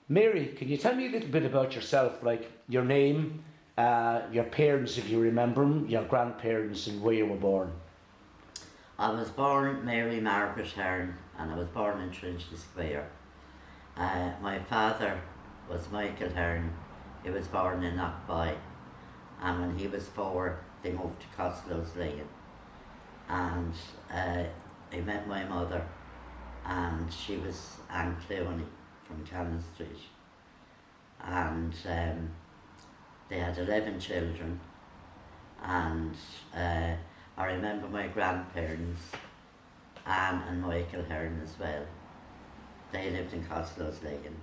Mary, can you tell me a little bit about yourself, like your name, your parents, if you remember them, your grandparents, and where you were born? I was born Mary Margaret Hearn, and I was born in Trinity Square. My father was Michael Hearn. He was born in Knockby, and when he was 4 they moved to Costello's Lane, and I met my mother, and she was Anne Clooney from Cannon Street, and they had 11 children, and I remember my grandparents, Anne and Michael Hearn as well. They lived in Costello's Lane,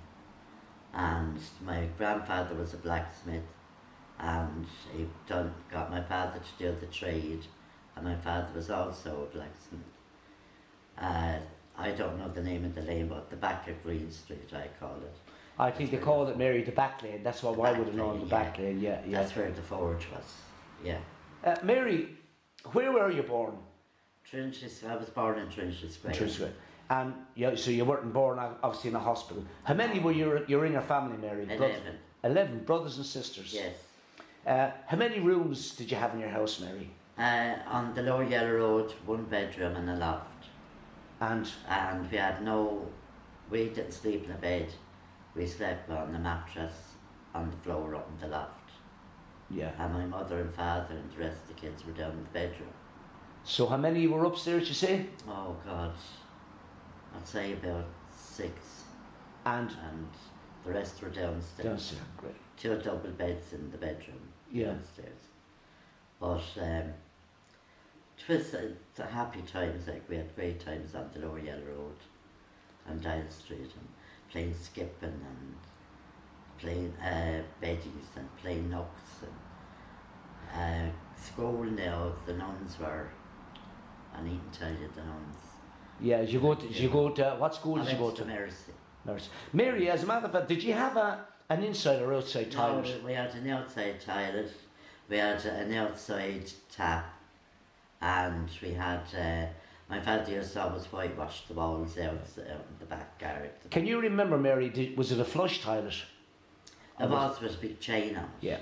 and my grandfather was a blacksmith, and he got my father to do the trade, and my father was also a blacksmith. I don't know the name of the lane, but the back of Green Street, I call it. I think they call it, Mary, the back lane. That's what I would have known, the back lane, yeah. That's where the forge was, yeah. Mary, where were you born? Trinity, I was born in Trinity Square. Trinity Square. And so you weren't born obviously in a hospital. How many were you in your family, Mary? 11. 11 brothers and sisters? Yes. How many rooms did you have in your house, Mary? On the Lower Yellow Road, 1 bedroom and a loft. And we didn't sleep in a bed. We slept on the mattress on the floor up in the loft. Yeah. And my mother and father and the rest of the kids were down in the bedroom. So how many were upstairs, you say? Oh God, I'd say about 6. And the rest were downstairs. Downstairs, great. 2 double beds in the bedroom, downstairs. But it was the happy times, like we had great times on the Lower Yellow Road and Dial Street, and playing skipping and playing beddies and playing knocks, and school now the nuns were, I needn't tell you the nuns. Yeah, did you go to what school did you go to? Mercy. Mary, as a matter of fact, did you have an inside or outside toilet? No, we had an outside toilet, we had an outside tap, and we had, my father used to always whitewash the walls out in the back garret. Can you remember, Mary, was it a flush toilet? It was with a big chain on it.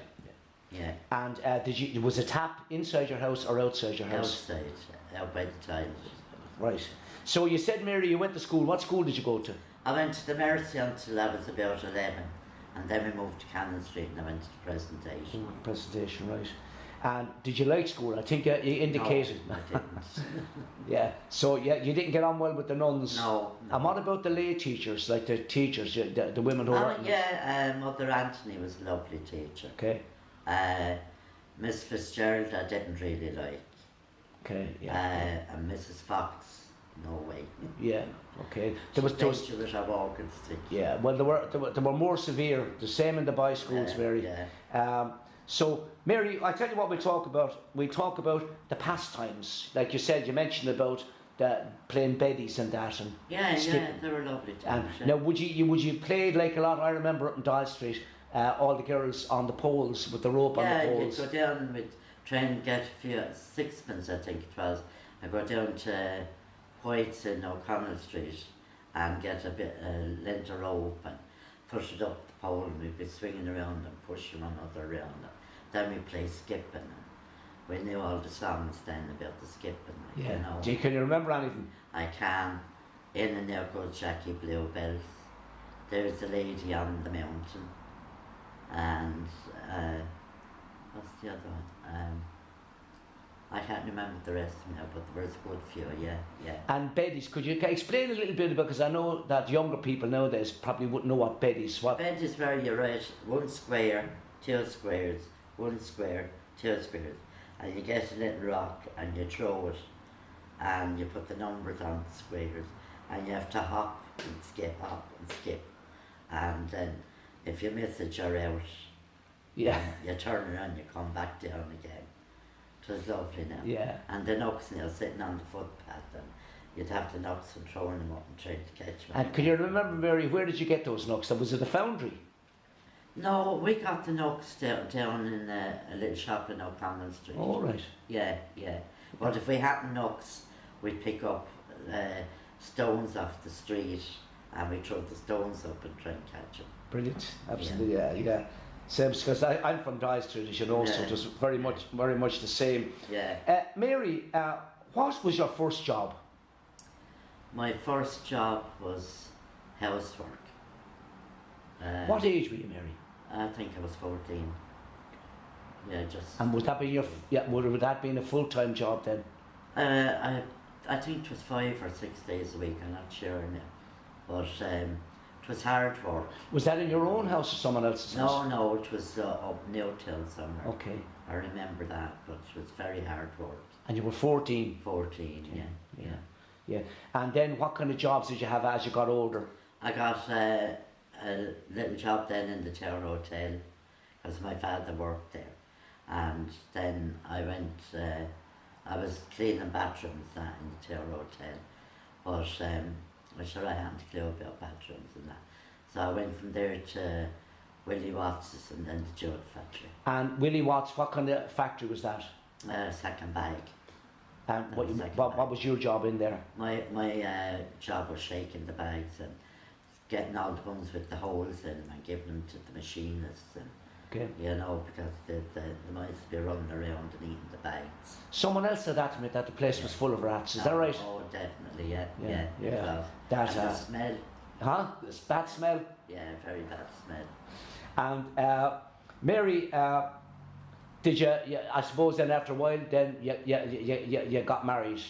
Yeah. And was a tap inside your house or outside your house? Outside, out by the toilet. Right. So you said, Mary, you went to school. What school did you go to? I went to the Mercy until I was about 11, and then we moved to Cannon Street and I went to the Presentation. Presentation, right. And did you like school? I think you indicated. No, I didn't. Yeah. So you didn't get on well with the nuns? No. And what about the lay teachers, like the teachers, the women who were? Yeah, Mother Anthony was a lovely teacher. Okay. Miss Fitzgerald I didn't really like. Okay, yeah. And Mrs. Fox, no way. Yeah, okay. She was with a walking stick. Yeah, well they were more severe, the same in the boys' schools, Mary. Yeah. So, Mary, I tell you what we talk about. We talk about the pastimes. Like you said, you mentioned about playing beddies and that. And yeah, they were lovely times. Now, would you play like a lot? I remember up in Dial Street, all the girls on the poles with the rope on the poles. Yeah, you'd go down and we'd try and get a few, sixpence I think it was. I'd go down to White's in O'Connell Street and get a length of rope and push it up the pole, and we'd be swinging around and pushing one another around. Then we'd play skipping, and we knew all the songs then about the skipping. Like, Yeah. You know. Can you remember anything? I can. In and there goes Jackie Bluebells. There's a lady on the mountain. And what's the other one? I can't remember the rest of them now, but there was a good few, yeah. And beddies, could you explain a little bit about, because I know that younger people nowadays probably wouldn't know what beddies. Beddies where you're right, 1 square, 2 squares, 1 square, 2 squares, and you get a little rock and you throw it, and you put the numbers on the squares, and you have to hop and skip, and then if you miss it, you're out. Yeah. You turn around, you come back down again. It was lovely now. Yeah. And the knocks now sitting on the footpath, and you'd have the knocks and throwing them up and trying to catch them. And can you remember, Mary, where did you get those knocks? Was it a foundry? No, we got the knocks down in a little shop in O'Connell Street. Oh, right. Yeah. But if we had knocks, we'd pick up stones off the street and we throw the stones up and try and catch them. Brilliant. Absolutely. Yeah. Same, because I'm from Dye Street, as you know, so Yeah. it was very much the same. Yeah. Mary, what was your first job? My first job was housework. What age were you, Mary? I think I was 14. Yeah, just. And would that be would that been a full-time job then? I think it was 5 or 6 days a week. I'm not sure now, but it was hard work. Was that in your own house or someone else's house? No, it was up Newtown somewhere. Okay. I remember that, but it was very hard work. And you were 14? 14, yeah. And then what kind of jobs did you have as you got older? I got a little job then in the Tower Hotel, because my father worked there. And then I went, I was cleaning bathrooms in the Tower Hotel, but I'm sure I hadn't a clue about bathrooms and that. So I went from there to Willie Watts and then the Jewel Factory. And Willie Watts, what kind of factory was that? Second bag. And what was your job in there? My job was shaking the bags and getting all the ones with the holes in them and giving them to the machinists. And, okay. you know, because the mice be running around and eating the bags. Someone else said that to me, that the place was full of rats. Is that right? Oh, definitely, yeah. That and the smell. Huh? This bad smell? Yeah, very bad smell. And Mary, did you, I suppose then after a while, then you got married?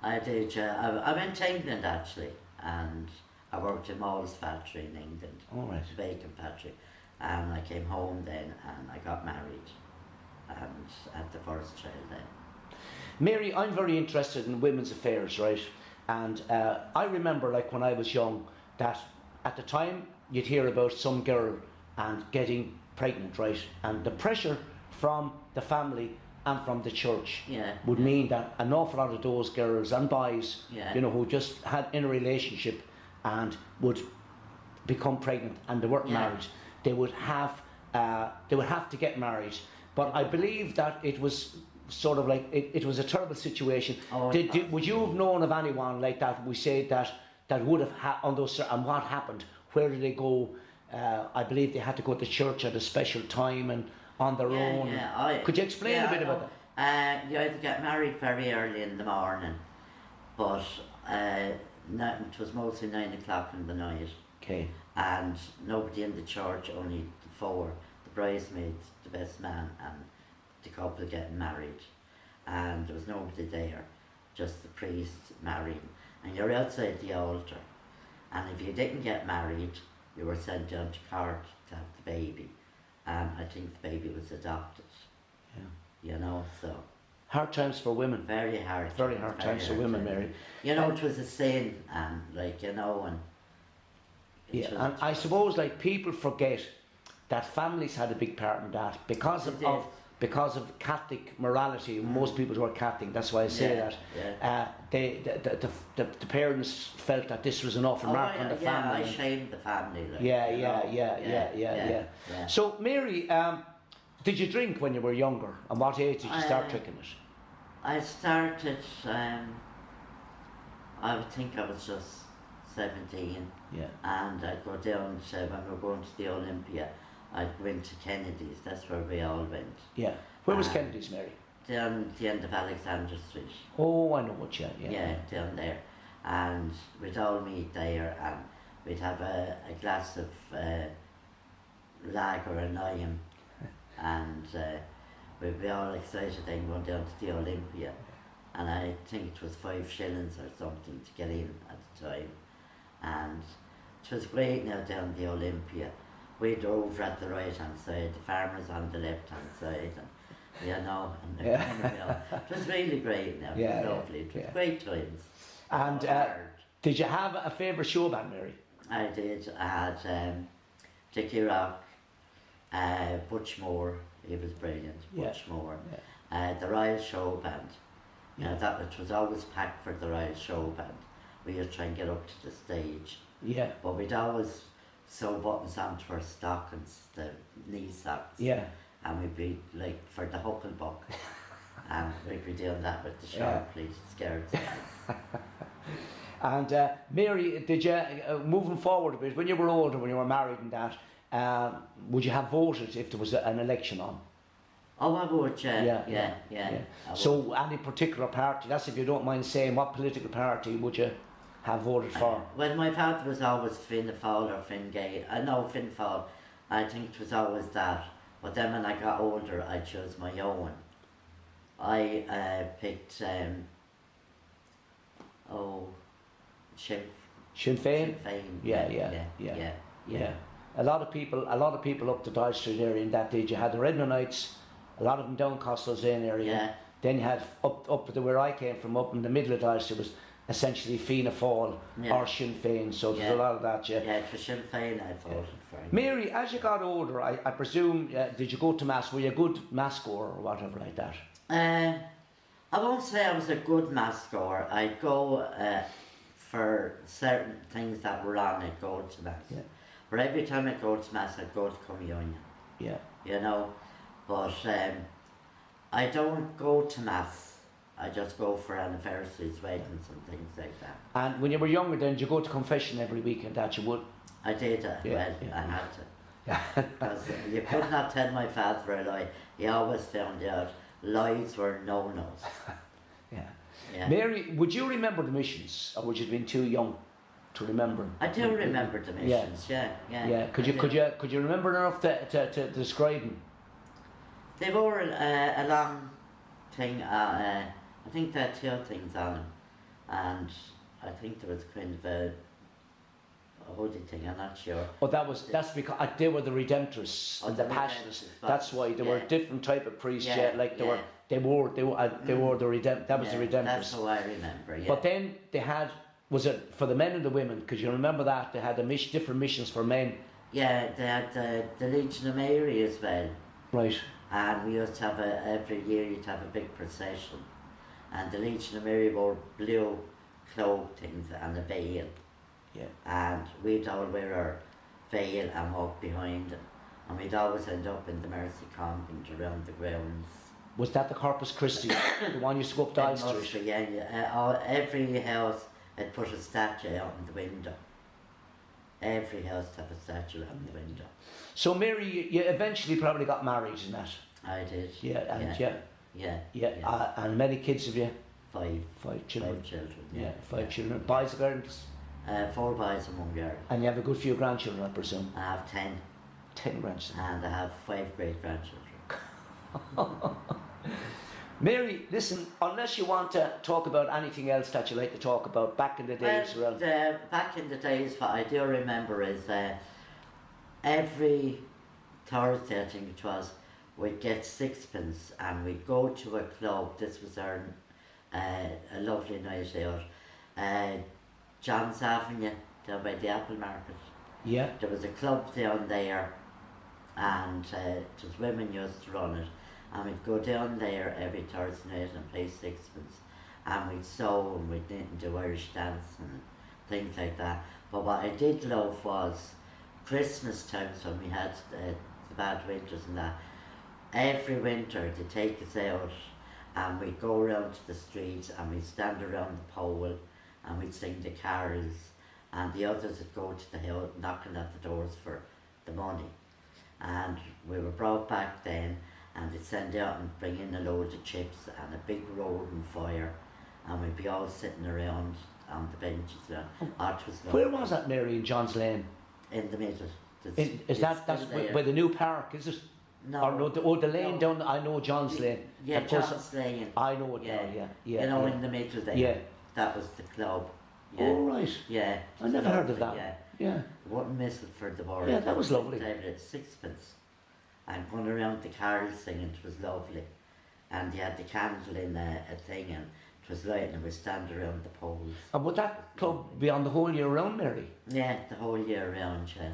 I did, I went to England actually, and I worked in Moll's factory in England. All right. The bacon factory. And I came home then and I got married and had the first child then. Mary, I'm very interested in women's affairs, right? And I remember, like when I was young, that at the time you'd hear about some girl and getting pregnant, right? And the pressure from the family and from the church would mean that an awful lot of those girls and boys, you know, who just had in a relationship and would become pregnant and they weren't married, they would have to get married. But I believe that it was sort of like it was a terrible situation. Would you have known of anyone like that? We say that would have on those, and what happened? Where did they go? I believe they had to go to church at a special time and on their own. Could you explain a bit about that? You had to get married very early in the morning, but it was mostly 9 o'clock in the night. Okay. And nobody in the church, only the 4, the bridesmaids, the best man and the couple getting married. And there was nobody there, just the priest marrying. And you're outside the altar. And if you didn't get married, you were sent down to court to have the baby. And I think the baby was adopted. Yeah. You know, so. Hard times for women. Very hard. Very hard times for women, Mary. You know, it was a sin, and like, you know, and and I suppose like people forget that families had a big part in that because of Catholic morality. Most people who are Catholic, that's why I say that. The parents felt that this was an awful mark on the family. I shamed the family. Like, yeah. So Mary, did you drink when you were younger? And what age did you start drinking it? I started. I would think I was just 17. Yeah. And I'd go down to, when we were going to the Olympia, I'd go into Kennedy's. That's where we all went. Yeah. Where was Kennedy's, Mary? Down the end of Alexander Street. Oh, I know what you. Yeah, down there. And we'd all meet there, and we'd have a glass of lager and lime, and we'd be all excited then going down to the Olympia. And I think it was 5 shillings or something to get in at the time. And it was great now down the Olympia. We drove at the right hand side, the farmers on the left hand side, and you know, and it was really great now. It was lovely. It was great times. And did you have a favourite show band, Mary? I did. I had Dickie Rock, Butch Moore. He was brilliant. Butch Moore. The Royal Show Band. You know, that it was always packed for the Royal Show Band. We used to try and get up to the stage. Yeah. But we'd always sew buttons onto our stockings, the knee socks. Yeah. And we'd be like for the hucklebuck. And we'd be doing that with the sharp pleated skirts. And Mary, did you, moving forward a bit, when you were older, when you were married and that, would you have voted if there was an election on? Oh, I would, yeah. I would. So any particular party, that's if you don't mind saying, what political party would you have voted for? Well, my father was always Fianna Fáil or Fine Gael. I know Fianna Fáil, I think it was always that. But then when I got older, I chose my own. I picked, Sinn Sinn Féin? Sinn Féin. Yeah. A lot of people up the Dye Street area in that age. You had the Redmonites, a lot of them down Costell's Lane area. Yeah. Then you had up to where I came from, up in the middle of Dye Street, was essentially Fianna Fáil or Sinn Féin. So there's a lot of that. Yeah, it was Sinn Féin I voted for. Mary, as you got older, I presume, did you go to mass? Were you a good mass goer or whatever like that? I won't say I was a good mass goer. I'd go for certain things that were on. I'd go to mass. Yeah. But every time I go to mass, I'd go to communion. Yeah. You know, but I don't go to mass. I just go for anniversaries, weddings, and things like that. And when you were younger, then did you go to confession every weekend? That you would. I did. I had to. Because you could not tell my father a lie. He always found out lies were no-nos. Yeah. Mary, would you remember the missions, or would you have been too young to remember? I do remember the missions. Yeah. Could you remember enough to describe them? They were a long thing. I think they had 2 things on them, and I think there was kind of a holy thing. I'm not sure. Oh, that's because they were the Redemptorists and the Passionists. That's why they were a different type of priests. They were the Redemptorists. That was the Redemptorists. That's how I remember. Yeah. But then they had, was it for the men and the women? Because you remember that they had different missions for men. Yeah, they had the Legion of Mary as well. Right. And we used to have every year you'd have a big procession, and the Legion of Mary wore blue cloak things and a veil. Yeah. And we'd all wear our veil and walk behind them, and we'd always end up in the Mercy Convent around the grounds. Was that the Corpus Christi, the one you used to go up Dye Street? Yeah. Every house had put a statue out in the window. Every house had a statue out in the window. So Mary, you eventually probably got married in that. I did. Yeah. And many kids have you? 5. 5 children. 5 children. Yeah, 5 children. Boys or girls? 4 boys and 1 girl. And you have a good few grandchildren, I presume? I have 10. 10 grandchildren. And I have 5 great grandchildren. Mary, listen, unless you want to talk about anything else that you like to talk about back in the days around. Back in the days, what I do remember is every Thursday, I think it was, we'd get sixpence and we'd go to a club. This was our a lovely night out. John's Avenue, down by the Apple Market. Yeah. There was a club down there, and just women used to run it. And we'd go down there every Thursday night and play sixpence. And we'd sew and we'd knit and do Irish dance and things like that. But what I did love was Christmas times when we had the bad winters and that. Every winter they'd take us out and we'd go around to the streets and we'd stand around the pole and we'd sing the carols, and the others would go to the hill knocking at the doors for the money. And we were brought back then, and they'd send out and bring in a load of chips and a big roaring fire, and we'd be all sitting around on the benches there. Where was that, Mary, in John's Lane? In the middle. That's by the new park, is it? No. Or no, the lane down, I know John's Lane. Yeah, John's Lane. I know it now, yeah. You know, in the middle there. Yeah. That was the club. Yeah. Oh, right. Yeah. I never heard of that. Yeah. Wouldn't miss it for the war. Yeah, that was lovely. David at sixpence. And going around the carols singing, it was lovely. And they had the candle in a thing, and it was light, and we stand around the poles. And would that club be on the whole year round, Mary? Yeah, the whole year round, yeah.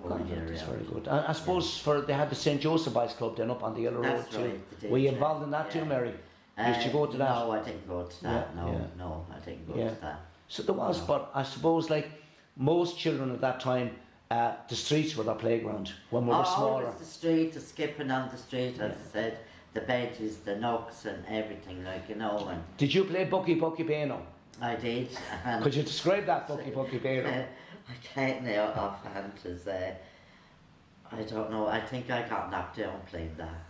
That's very good. I suppose they had the St. Joseph Boys Club then up on the Yellow Road too. Right, were you involved in that too, Mary? Did you go to that? No, I didn't go to that. No, I didn't go to that. So there was, but I suppose like most children at that time, the streets were their playground when we were smaller. Always the street, the skipping on the street, as I said, the benches, the nooks and everything, like, you know. And did you play Bucky Bano? I did. And Could you describe that Bucky Bear? I can't now offhand as I don't know. I think I got knocked down playing that,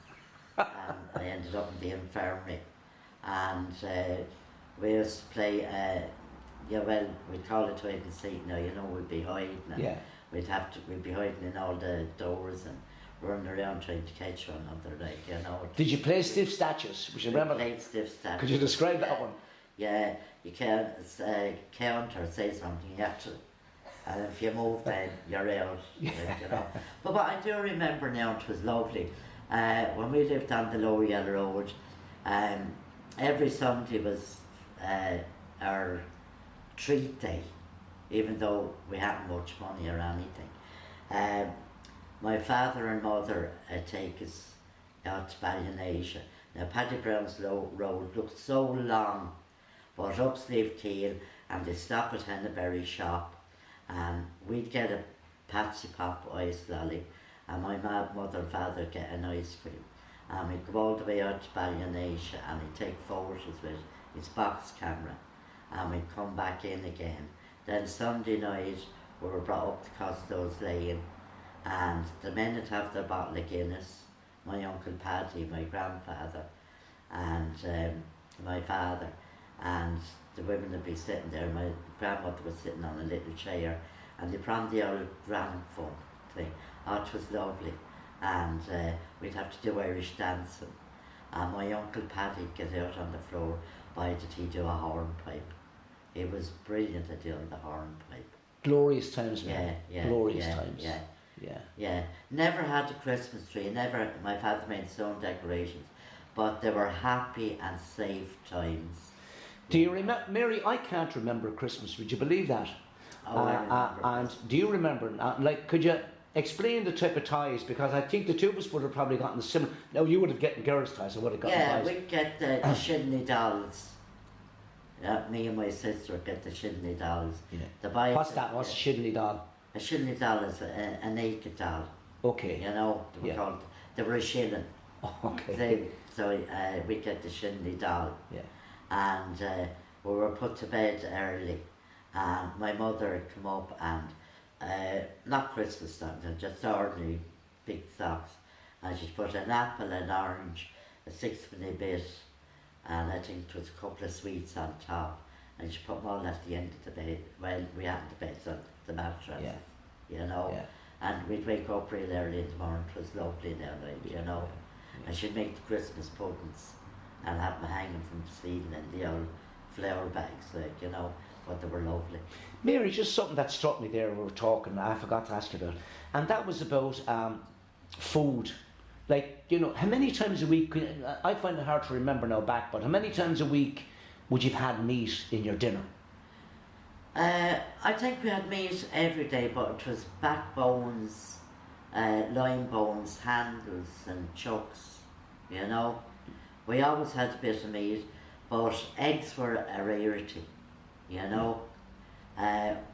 and I ended up in the infirmary. And we used to play. Yeah, well, we'd call it hide and seek now. You know, we'd be hiding. And Yeah. we'd be hiding in all the doors and running around trying to catch one another. Like, you know. Did you play stiff statues? Would you remember? Played stiff statues. Could you describe that one? Yeah, you can't count or say something. You have to. And if you move, then you're out. Like, you know. But what I do remember now, it was lovely. When we lived on the Lower Yellow Road, every Sunday was our treat day, even though we hadn't much money or anything. My father and mother take us out to Ballyonasia. Now, Paddy Brown's Road looked so long, but up Slieve Keel, and they stop at Henneberry shop, and we'd get a Patsy Pop ice lolly, and my mother and father get an ice cream, and we'd go all the way out to Ballyonasia, and he'd take photos with his box camera, and we'd come back in again. Then Sunday night we were brought up to Costello's Lane, and the men would have their bottle of Guinness, my Uncle Paddy, my grandfather, and my father, and the women would be sitting there. My grandmother was sitting on a little chair, and they put on the old gramophone thing. Oh, it was lovely. And we'd have to do Irish dancing. And my Uncle Paddy would get out on the floor, why did he do a hornpipe? He was brilliant at doing the hornpipe. Glorious times, man. Yeah, Glorious times. Yeah. Never had a Christmas tree. Never. My father made his own decorations, but they were happy and safe times. Do you remember, Mary? I can't remember Christmas. Would you believe that? Oh, I remember and Christmas. do you remember? Like, could you explain the type of ties? Because I think the two of us would have probably gotten the similar. No, you would have gotten girls' ties. I would have gotten Yeah, ties. we'd get the Shinley dolls. Me and my sister would get the Shinley dolls. Yeah. The boys What's that? What's a Shinley doll? A Shinley doll is a naked doll. Okay. You know, they were called. They were a shilling. Okay. So we'd get the Shinley doll. Yeah. And we were put to bed early, and my mother had come up and not Christmas socks, just ordinary big socks, and she put an apple, an orange, a sixpenny bit, and I think it was a couple of sweets on top, and she put them all at the end of the bed. Well, we had the beds on the mattress, you know, and we'd wake up real early in the morning. It was lovely now, like, you know, and she'd make the Christmas puddings and have them hanging from the ceiling in the old flower bags, like, you know, but they were lovely. Mary, just something that struck me there when we were talking, I forgot to ask you about, and that was about food. Like, you know, how many times a week, I find it hard to remember now back, but how many times a week would you have had meat in your dinner? I think we had meat every day, but it was backbones, loin bones, handles and chucks, you know. We always had a bit of meat, but eggs were a rarity, you know.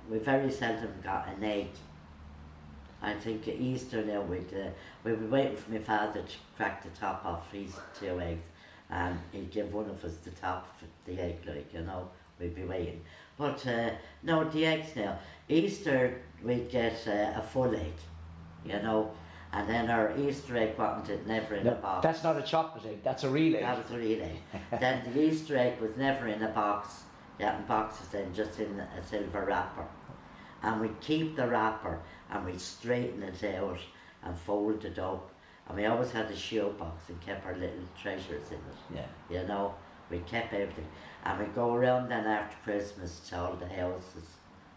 We very seldom got an egg. I think at Easter now we'd be waiting for my father to crack the top off his 2 eggs, and he'd give one of us the top of the egg, like, you know. We'd be waiting. But no, the eggs now. Easter we'd get a full egg, you know. And then our Easter egg wasn't never in a box. That's not a chocolate egg, that's a real egg. That was a real egg. Then the Easter egg was never in a box. You had in boxes then, just in a silver wrapper. And we'd keep the wrapper and we'd straighten it out and fold it up. And we always had a shoe box and kept our little treasures in it. Yeah. You know, we kept everything. And we'd go around then after Christmas to all the houses,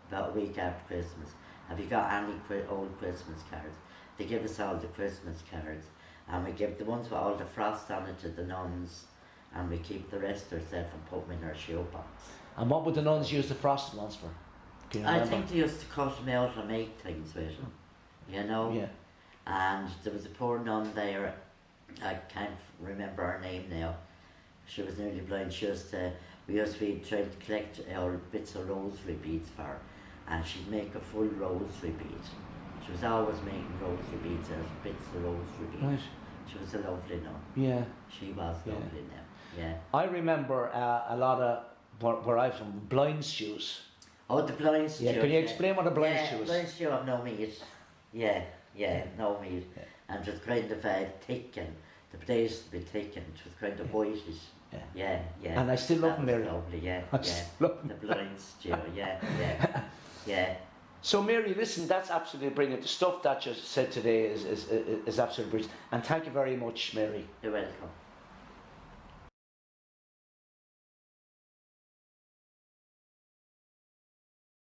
about a week after Christmas. Have you got any old Christmas cards? They give us all the Christmas cards, and we give the ones with all the frost on it to the nuns, and we keep the rest ourselves and put them in our shoebox. And what would the nuns use the frosted ones for? Can you remember? I think they used to cut them out and make things with them, you know? Yeah. And there was a poor nun there, I can't remember her name now. She was nearly blind. We used to be trying to collect our bits of rosary beads for her, and she'd make a full rosary bead. She was always making rosary beads out of bits of rosary beads. Right. She was a lovely nun. Yeah. She was lovely now. Yeah. I remember a lot of where I'm from, blind stews. Oh, the blind stew. Yeah, can you explain what a blind stew is? Blind stew of no meat. Yeah, no meat. Yeah. And just kind of thick, and the potatoes to be thick, and just kind of whitish. Yeah. And I still love them, Mary. Lovely, yeah. I still love The blind stew, yeah. So Mary, listen, that's absolutely brilliant. The stuff that you said today is absolutely brilliant. And thank you very much, Mary. You're welcome.